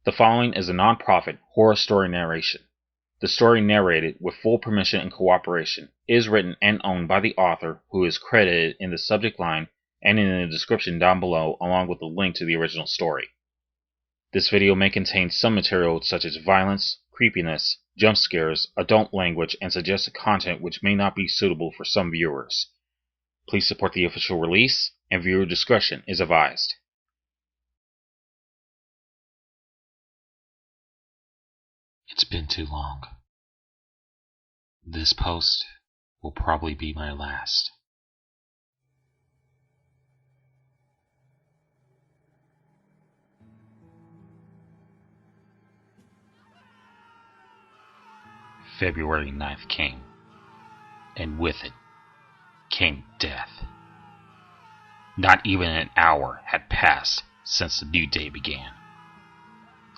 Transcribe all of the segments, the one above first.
The following is a non-profit horror story narration. The story, narrated with full permission and cooperation, is written and owned by the author, who is credited in the subject line and in the description down below, along with a link to the original story. This video may contain some material such as violence, creepiness, jump scares, adult language, and suggested content which may not be suitable for some viewers. Please support the official release, and viewer discretion is advised. It's been too long. This post will probably be my last. February 9th came, and with it came death. Not even an hour had passed since the new day began.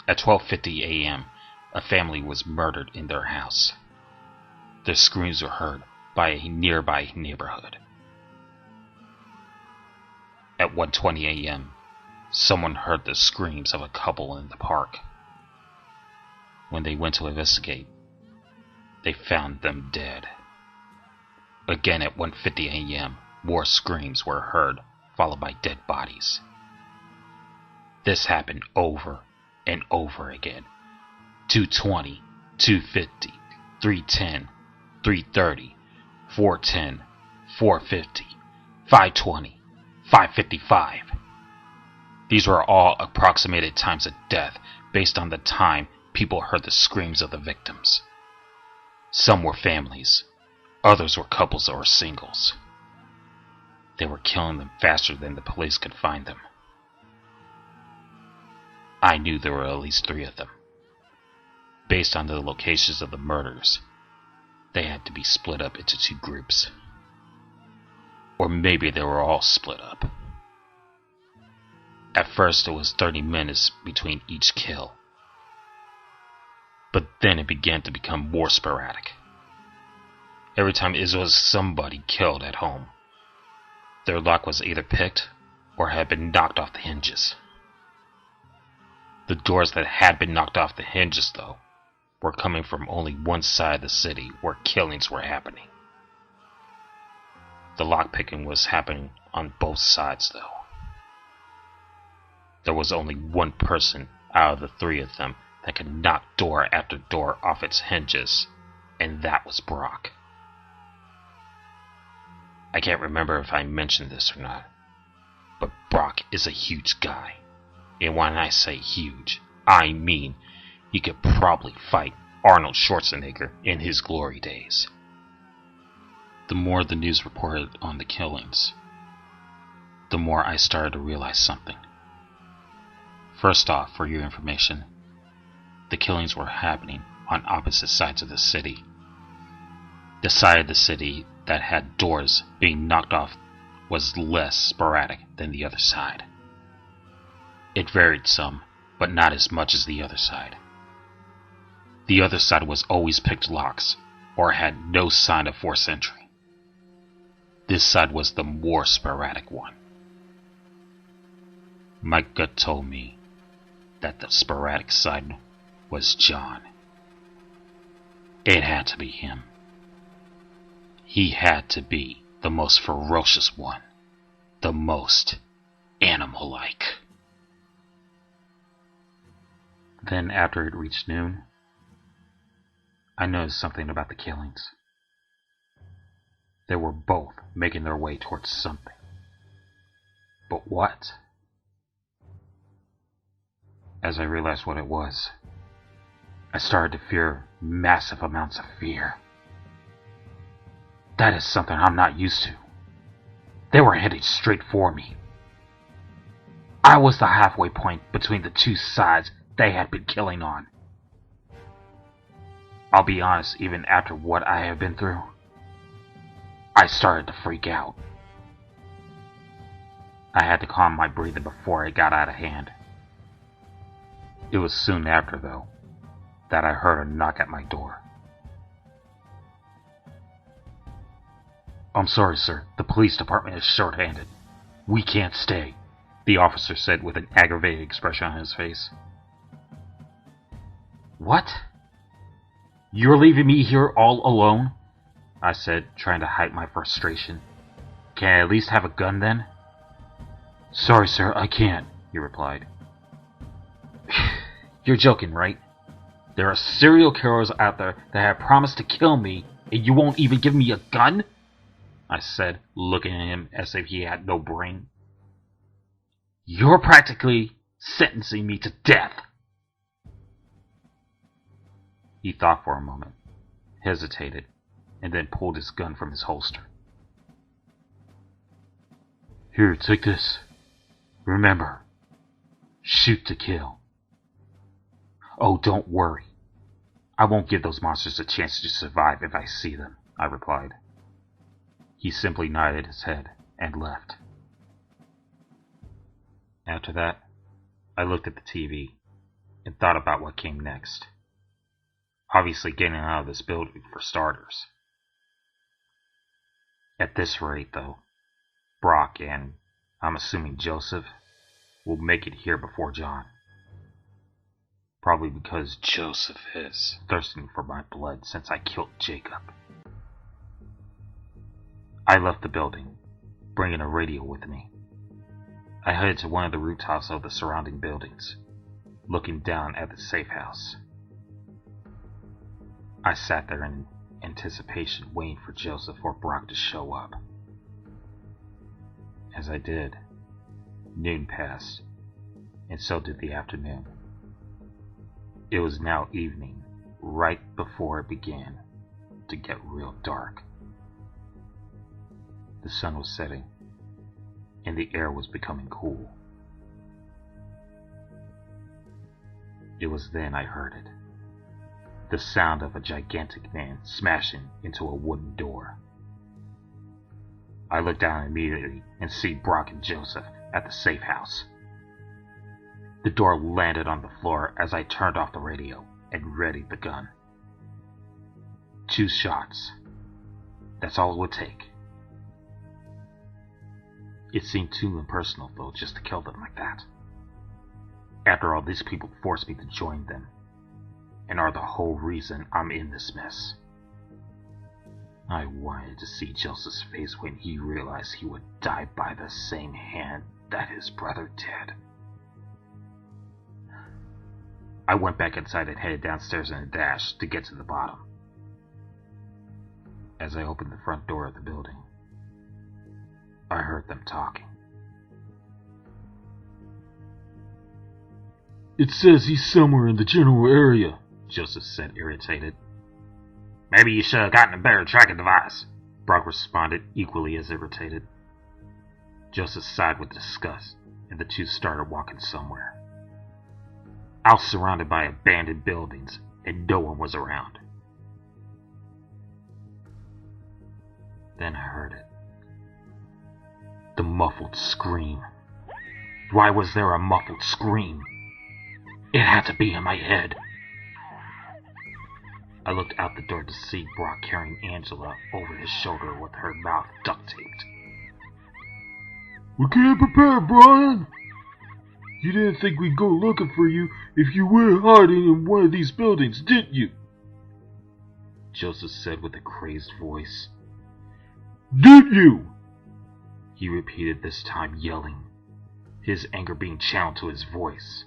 At 12:50 a.m., a family was murdered in their house. Their screams were heard by a nearby neighborhood. At 1:20 a.m., someone heard the screams of a couple in the park. When they went to investigate, they found them dead. Again at 1:50 a.m., more screams were heard, followed by dead bodies. This happened over and over again. 2:20, 2:50, 3:10, 3:30, 4:10, 4:50, 5:20, 5:55. These were all approximated times of death based on the time people heard the screams of the victims. Some were families, others were couples or singles. They were killing them faster than the police could find them. I knew there were at least 3 of them. Based on the locations of the murders, they had to be split up into 2 groups. Or maybe they were all split up. At first it was 30 minutes between each kill. But then it began to become more sporadic. Every time it was somebody killed at home, their lock was either picked or had been knocked off the hinges. The doors that had been knocked off the hinges, though, were coming from only one side of the city where killings were happening. The lockpicking was happening on both sides, though. There was only one person out of the 3 of them that could knock door after door off its hinges, and that was Brock. I can't remember if I mentioned this or not, but Brock is a huge guy. And when I say huge, I mean he could probably fight Arnold Schwarzenegger in his glory days. The more the news reported on the killings, the more I started to realize something. First off, for your information, the killings were happening on opposite sides of the city. The side of the city that had doors being knocked off was less sporadic than the other side. It varied some, but not as much as the other side. The other side was always picked locks, or had no sign of forced entry. This side was the more sporadic one. My gut told me that the sporadic side was John. It had to be him. He had to be the most ferocious one, the most animal-like. Then, after it reached noon, I noticed something about the killings. They were both making their way towards something. But what? As I realized what it was, I started to fear massive amounts of fear. That is something I'm not used to. They were headed straight for me. I was the halfway point between the 2 sides they had been killing on. I'll be honest, even after what I have been through, I started to freak out. I had to calm my breathing before it got out of hand. It was soon after, though, that I heard a knock at my door. "I'm sorry, sir. The police department is short-handed. We can't stay," the officer said with an aggravated expression on his face. What? You're leaving me here all alone? I said, trying to hide my frustration. Can I at least have a gun then? Sorry, sir, I can't, he replied. You're joking, right? There are serial killers out there that have promised to kill me, and you won't even give me a gun? I said, looking at him as if he had no brain. You're practically sentencing me to death. He thought for a moment, hesitated, and then pulled his gun from his holster. Here, take this. Remember, shoot to kill. Oh, don't worry. I won't give those monsters a chance to survive if I see them, I replied. He simply nodded his head and left. After that, I looked at the TV and thought about what came next. Obviously getting out of this building for starters. At this rate, though, Brock and, I'm assuming Joseph, will make it here before John. Probably because Joseph is thirsting for my blood since I killed Jacob. I left the building, bringing a radio with me. I headed to one of the rooftops of the surrounding buildings, looking down at the safe house. I sat there in anticipation, waiting for Joseph or Brock to show up. As I did, noon passed, and so did the afternoon. It was now evening, right before it began to get real dark. The sun was setting, and the air was becoming cool. It was then I heard it. The sound of a gigantic man smashing into a wooden door. I looked down immediately and see Brock and Joseph at the safe house. The door landed on the floor as I turned off the radio and readied the gun. 2 shots. That's all it would take. It seemed too impersonal, though, just to kill them like that. After all, these people forced me to join them, and are the whole reason I'm in this mess. I wanted to see Joseph's face when he realized he would die by the same hand that his brother did. I went back inside and headed downstairs in a dash to get to the bottom. As I opened the front door of the building, I heard them talking. It says he's somewhere in the general area, Joseph said, irritated. Maybe you should have gotten a better tracking device, Brock responded, equally as irritated. Joseph sighed with disgust, and the two started walking somewhere. I was surrounded by abandoned buildings, and no one was around. Then I heard it. The muffled scream. Why was there a muffled scream? It had to be in my head. I looked out the door to see Brock carrying Angela over his shoulder with her mouth duct taped. We came prepared, Brian. You didn't think we'd go looking for you if you were hiding in one of these buildings, didn't you? Joseph said with a crazed voice. Did you? He repeated, this time yelling, his anger being channeled to his voice.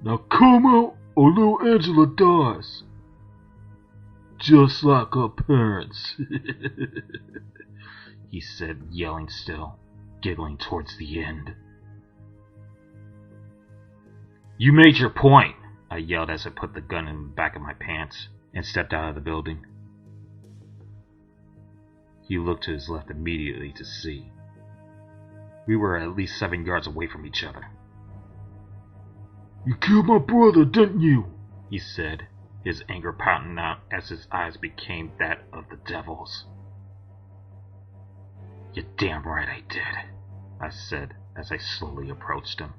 Now come out or little Angela dies. Just like her parents, he said, yelling still, giggling towards the end. You made your point, I yelled as I put the gun in the back of my pants and stepped out of the building. He looked to his left immediately to see. We were at least 7 yards away from each other. You killed my brother, didn't you? He said, his anger pouting out as his eyes became that of the devil's. You're damn right I did, I said as I slowly approached him.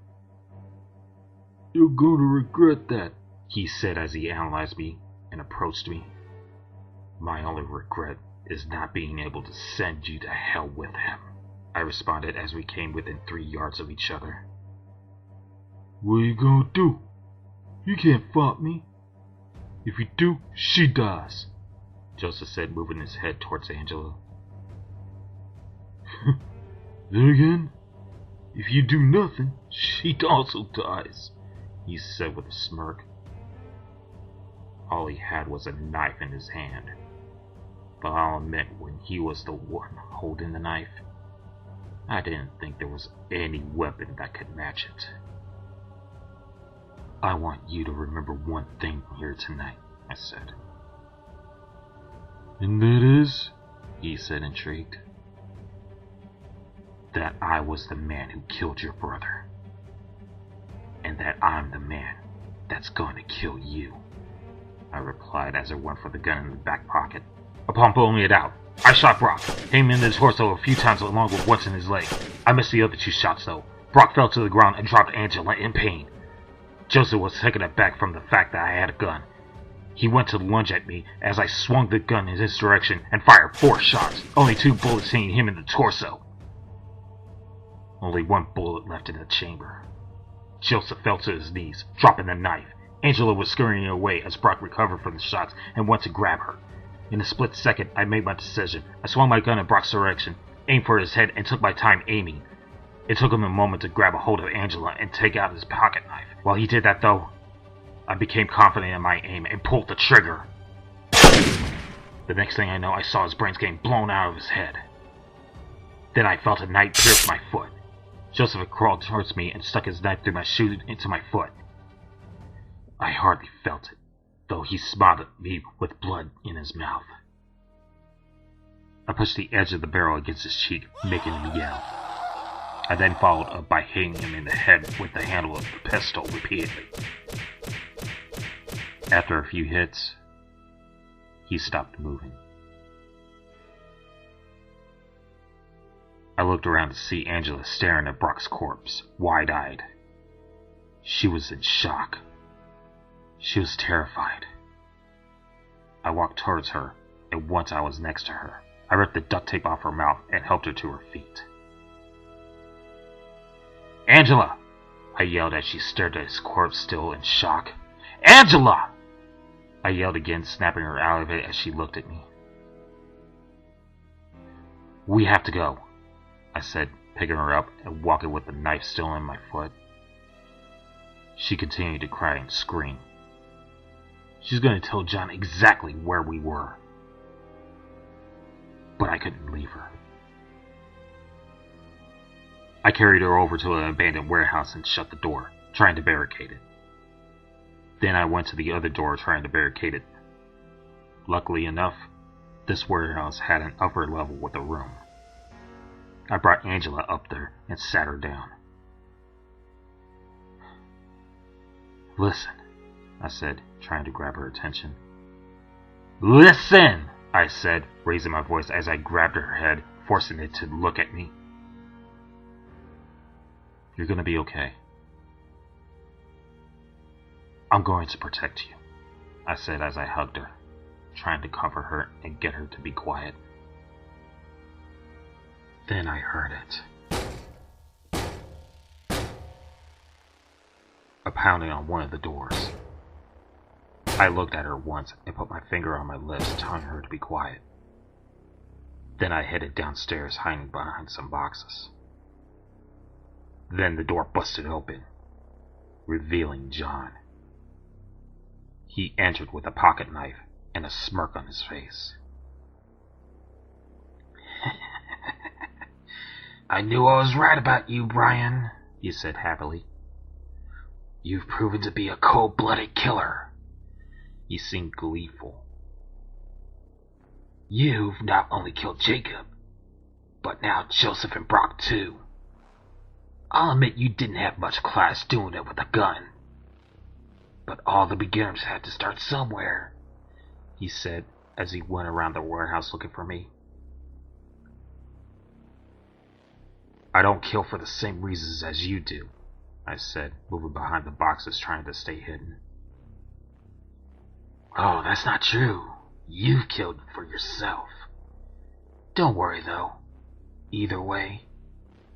You're going to regret that, he said as he analyzed me and approached me. My only regret is not being able to send you to hell with him, I responded as we came within 3 yards of each other. What are you gonna do? You can't fight me. If you do, she dies, Joseph said, moving his head towards Angela. Then again, if you do nothing, she also dies, he said with a smirk. All he had was a knife in his hand. But I'll admit, when he was the one holding the knife, I didn't think there was any weapon that could match it. I want you to remember one thing here tonight, I said. And that is, he said, intrigued. That I was the man who killed your brother. And that I'm the man that's going to kill you, I replied as I went for the gun in the back pocket. Upon pulling it out, I shot Brock, aiming in his torso a few times along with what's in his leg. I missed the other two shots though. Brock fell to the ground and dropped Angela in pain. Joseph was taken aback from the fact that I had a gun. He went to lunge at me as I swung the gun in his direction and fired 4 shots, only 2 bullets hitting him in the torso. Only 1 bullet left in the chamber. Joseph fell to his knees, dropping the knife. Angela was scurrying away as Brock recovered from the shots and went to grab her. In a split second, I made my decision. I swung my gun in Brock's direction, aimed for his head, and took my time aiming. It took him a moment to grab a hold of Angela and take out his pocket knife. While he did that, though, I became confident in my aim and pulled the trigger. The next thing I know, I saw his brains getting blown out of his head. Then I felt a knife pierce my foot. Joseph had crawled towards me and stuck his knife through my shoe into my foot. I hardly felt it, though he smiled at me with blood in his mouth. I pushed the edge of the barrel against his cheek, making him yell. I then followed up by hitting him in the head with the handle of the pistol repeatedly. After a few hits, he stopped moving. I looked around to see Angela staring at Brock's corpse, wide-eyed. She was in shock. She was terrified. I walked towards her, and once I was next to her, I ripped the duct tape off her mouth and helped her to her feet. Angela! I yelled as she stared at his corpse, still in shock. Angela! I yelled again, snapping her out of it as she looked at me. We have to go, I said, picking her up and walking with the knife still in my foot. She continued to cry and scream. She's going to tell John exactly where we were. But I couldn't leave her. I carried her over to an abandoned warehouse and shut the door, trying to barricade it. Then I went to the other door trying to barricade it. Luckily enough, this warehouse had an upper level with a room. I brought Angela up there and sat her down. Listen, I said, trying to grab her attention. Listen, I said, raising my voice as I grabbed her head, forcing it to look at me. You're gonna be okay. I'm going to protect you, I said as I hugged her, trying to comfort her and get her to be quiet. Then I heard it. A pounding on one of the doors. I looked at her once and put my finger on my lips, telling her to be quiet. Then I headed downstairs, hiding behind some boxes. Then the door busted open, revealing John. He entered with a pocket knife and a smirk on his face. I knew I was right about you, Brian, he said happily. You've proven to be a cold-blooded killer. He seemed gleeful. You've not only killed Jacob, but now Joseph and Brock too. I'll admit you didn't have much class doing it with a gun. But all the beginners had to start somewhere, he said as he went around the warehouse looking for me. I don't kill for the same reasons as you do, I said, moving behind the boxes trying to stay hidden. Oh, that's not true. You've killed for yourself. Don't worry, though. Either way,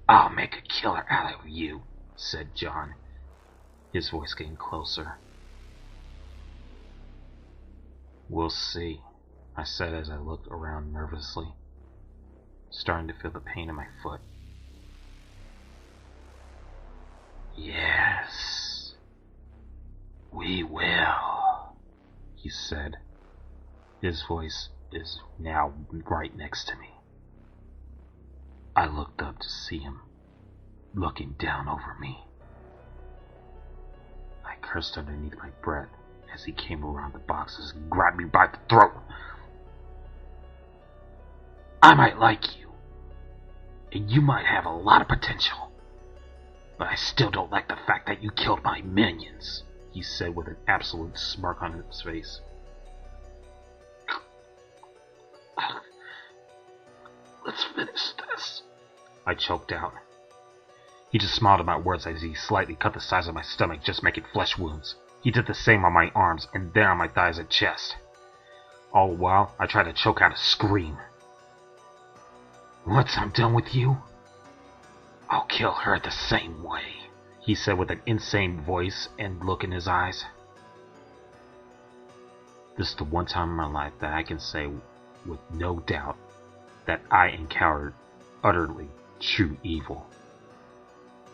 I'll make a killer out of you, said John, his voice getting closer. We'll see, I said as I looked around nervously, starting to feel the pain in my foot. Yes, we will, he said. His voice is now right next to me. I looked up to see him looking down over me. I cursed underneath my breath as he came around the boxes and grabbed me by the throat. I might like you, and you might have a lot of potential, but I still don't like the fact that you killed my minions, he said with an absolute smirk on his face. Let's finish this, I choked out. He just smiled at my words as he slightly cut the size of my stomach, just making flesh wounds. He did the same on my arms and then on my thighs and chest. All the while, I tried to choke out a scream. Once I'm done with you, I'll kill her the same way, he said with an insane voice and look in his eyes. This is the one time in my life that I can say with no doubt that I encountered utterly true evil.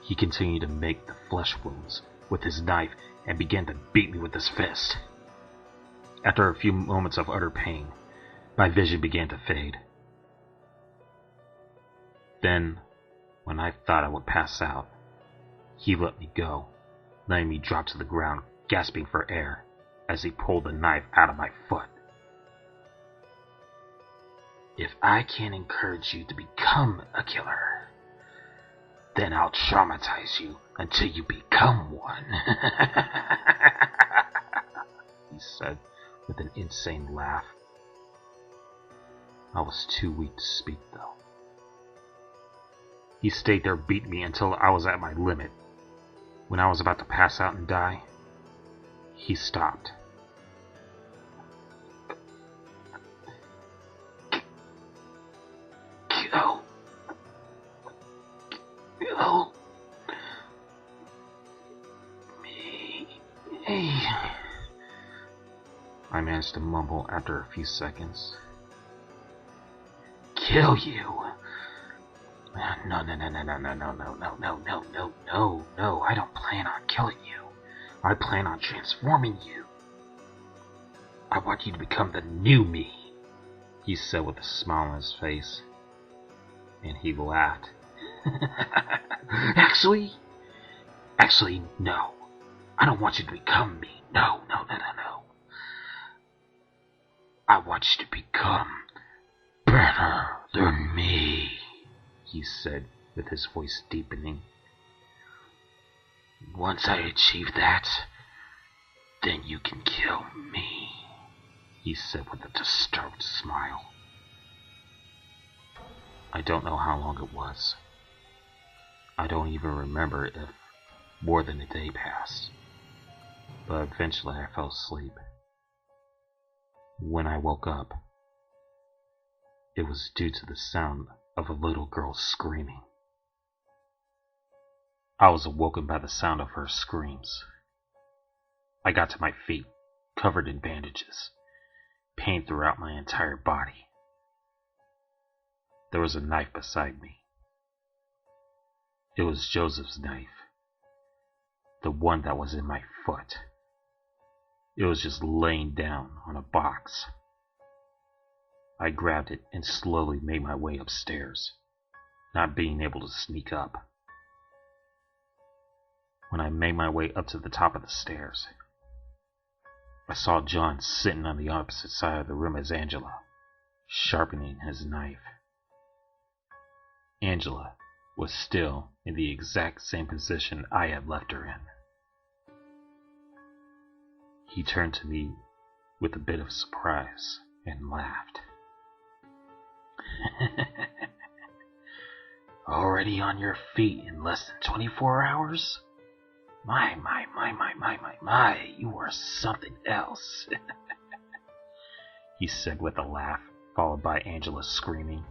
He continued to make the flesh wounds with his knife and began to beat me with his fist. After a few moments of utter pain, my vision began to fade. Then, when I thought I would pass out, he let me go, letting me drop to the ground, gasping for air, as he pulled the knife out of my foot. If I can't encourage you to become a killer, then I'll traumatize you until you become one, he said with an insane laugh. I was too weak to speak, though. He stayed there beating me until I was at my limit. When I was about to pass out and die, he stopped. Kill me. I managed to mumble after a few seconds. Kill you? No, I don't plan on killing you. I plan on transforming you. I want you to become the new me, he said with a smile on his face. And he laughed. Actually, no. I don't want you to become me. No. I want you to become better than me, he said with his voice deepening. Once I achieve that, then you can kill me, he said with a disturbed smile. I don't know how long it was. I don't even remember if more than a day passed. But eventually I fell asleep. When I woke up, it was due to the sound of a little girl screaming. I was awoken by the sound of her screams. I got to my feet, covered in bandages, pain throughout my entire body. There was a knife beside me. It was Joseph's knife, the one that was in my foot. It was just laying down on a box. I grabbed it and slowly made my way upstairs, not being able to sneak up. When I made my way up to the top of the stairs, I saw John sitting on the opposite side of the room as Angela, sharpening his knife. Angela was still in the exact same position I had left her in. He turned to me with a bit of surprise and laughed. Already on your feet in less than 24 hours? My, you are something else, he said with a laugh, followed by Angela screaming.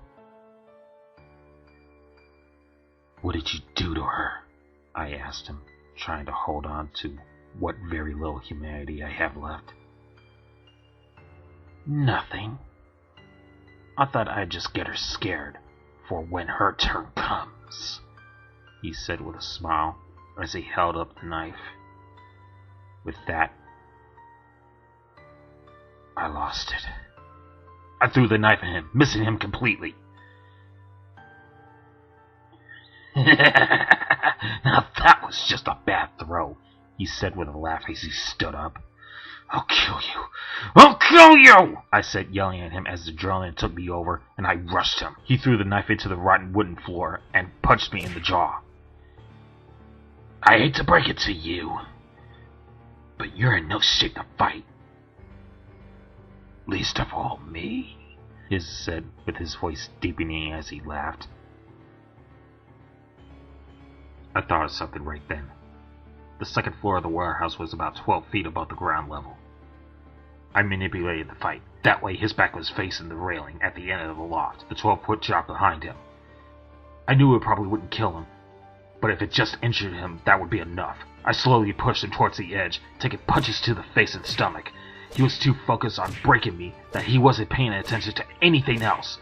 What did you do to her? I asked him, trying to hold on to what very little humanity I have left. Nothing. I thought I'd just get her scared for when her turn comes, he said with a smile as he held up the knife. With that, I lost it. I threw the knife at him, missing him completely. Now that was just a bad throw, he said with a laugh as he stood up. I'll kill you! I'll kill you! I said, yelling at him as the adrenaline took me over, and I rushed him. He threw the knife into the rotten wooden floor and punched me in the jaw. I hate to break it to you, but you're in no shape to fight. Least of all me, he said with his voice deepening as he laughed. I thought of something right then. The second floor of the warehouse was about 12 feet above the ground level. I manipulated the fight. That way his back was facing the railing at the end of the loft, the 12-foot drop behind him. I knew it probably wouldn't kill him, but if it just injured him, that would be enough. I slowly pushed him towards the edge, taking punches to the face and stomach. He was too focused on breaking me that he wasn't paying attention to anything else.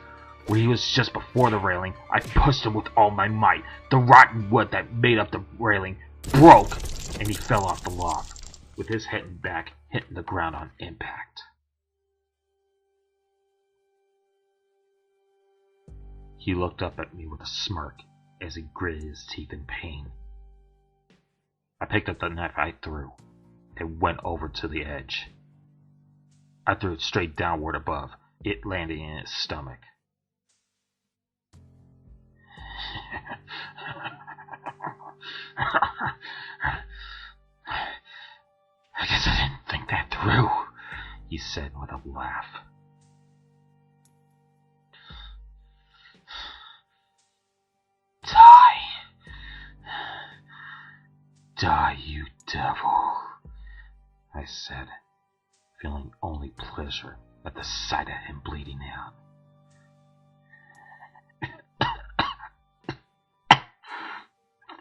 When he was just before the railing, I pushed him with all my might. The rotten wood that made up the railing broke, and he fell off the loft, with his head and back hitting the ground on impact. He looked up at me with a smirk as he gritted his teeth in pain. I picked up the knife I threw and went over to the edge. I threw it straight downward above, it landing in his stomach. I guess I didn't think that through, he said with a laugh. Die. Die, you devil, I said, feeling only pleasure at the sight of him bleeding out.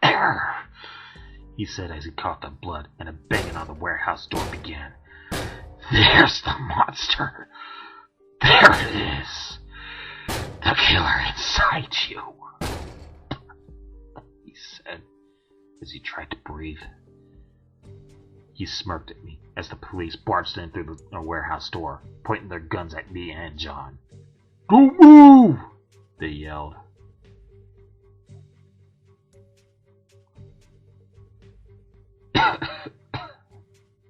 There, he said as he coughed up blood and a banging on the warehouse door began. There's the monster. There it is. The killer inside you, he said as he tried to breathe. He smirked at me as the police barged in through the warehouse door, pointing their guns at me and John. Don't move! They yelled.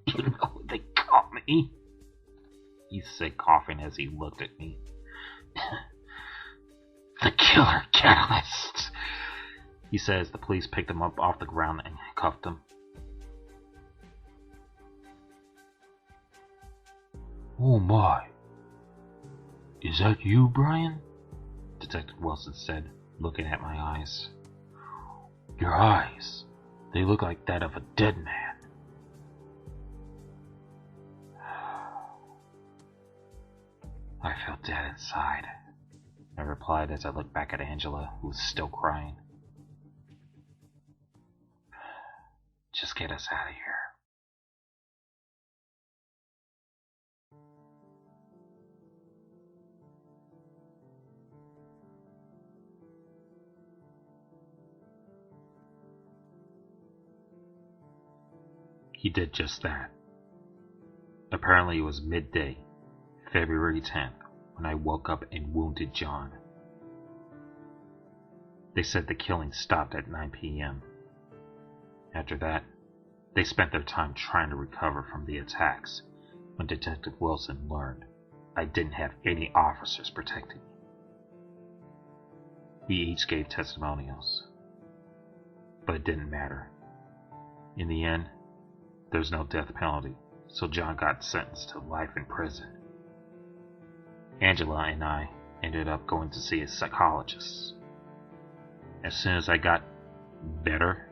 You know what they call me? He said, coughing as he looked at me. The killer catalyst, he said as the police picked him up off the ground and cuffed him. Oh my. Is that you, Brian? Detective Wilson said, looking at my eyes. Your eyes, they look like that of a dead man. I feel dead inside, I replied as I looked back at Angela, who was still crying. Just get us out of here. He did just that. Apparently it was midday, February 10th, when I woke up and wounded John. They said the killing stopped at 9 p.m. After that, they spent their time trying to recover from the attacks when Detective Wilson learned I didn't have any officers protecting me. We each gave testimonials, but it didn't matter. In the end, there's no death penalty, so John got sentenced to life in prison. Angela and I ended up going to see a psychologist. As soon as I got better,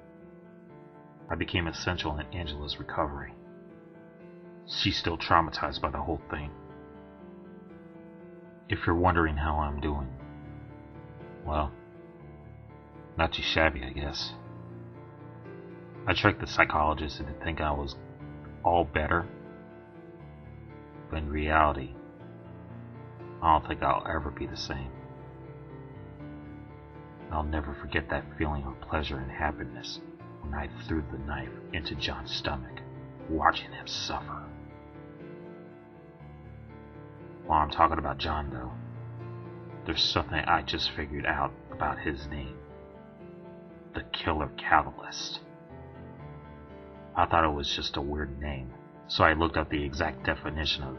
I became essential in Angela's recovery. She's still traumatized by the whole thing. If you're wondering how I'm doing, well, not too shabby, I guess. I tricked the psychologist into thinking I was all better, but in reality, I don't think I'll ever be the same. I'll never forget that feeling of pleasure and happiness when I threw the knife into John's stomach, watching him suffer. While I'm talking about John, though, there's something I just figured out about his name. The Killer Catalyst. I thought it was just a weird name, so I looked up the exact definition of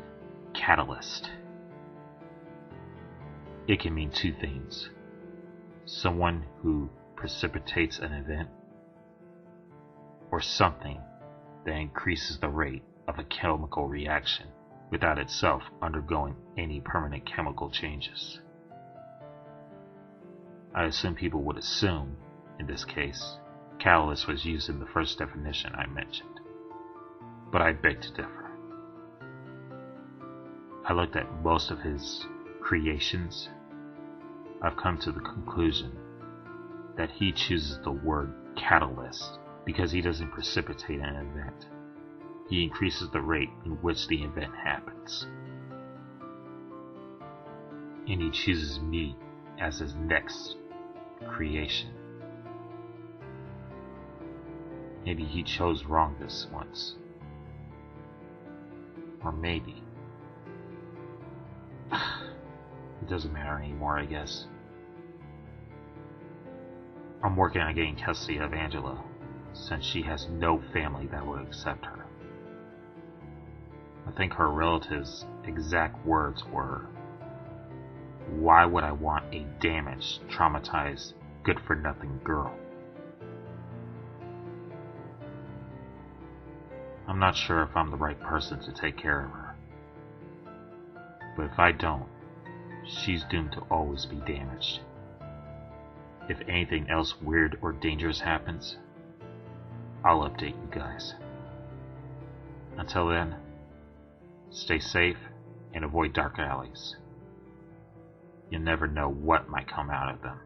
catalyst. It can mean two things. Someone who precipitates an event, or something that increases the rate of a chemical reaction without itself undergoing any permanent chemical changes. I assume people would assume, in this case, catalyst was used in the first definition I mentioned, but I beg to differ. I looked at most of his creations. I've come to the conclusion that he chooses the word catalyst because he doesn't precipitate an event. He increases the rate in which the event happens. And he chooses me as his next creation. Maybe he chose wrong this once. Or maybe. It doesn't matter anymore, I guess. I'm working on getting custody of Angela, since she has no family that will accept her. I think her relatives' exact words were, "Why would I want a damaged, traumatized, good-for-nothing girl?" I'm not sure if I'm the right person to take care of her. But if I don't, she's doomed to always be damaged. If anything else weird or dangerous happens, I'll update you guys. Until then, stay safe and avoid dark alleys. You never know what might come out of them.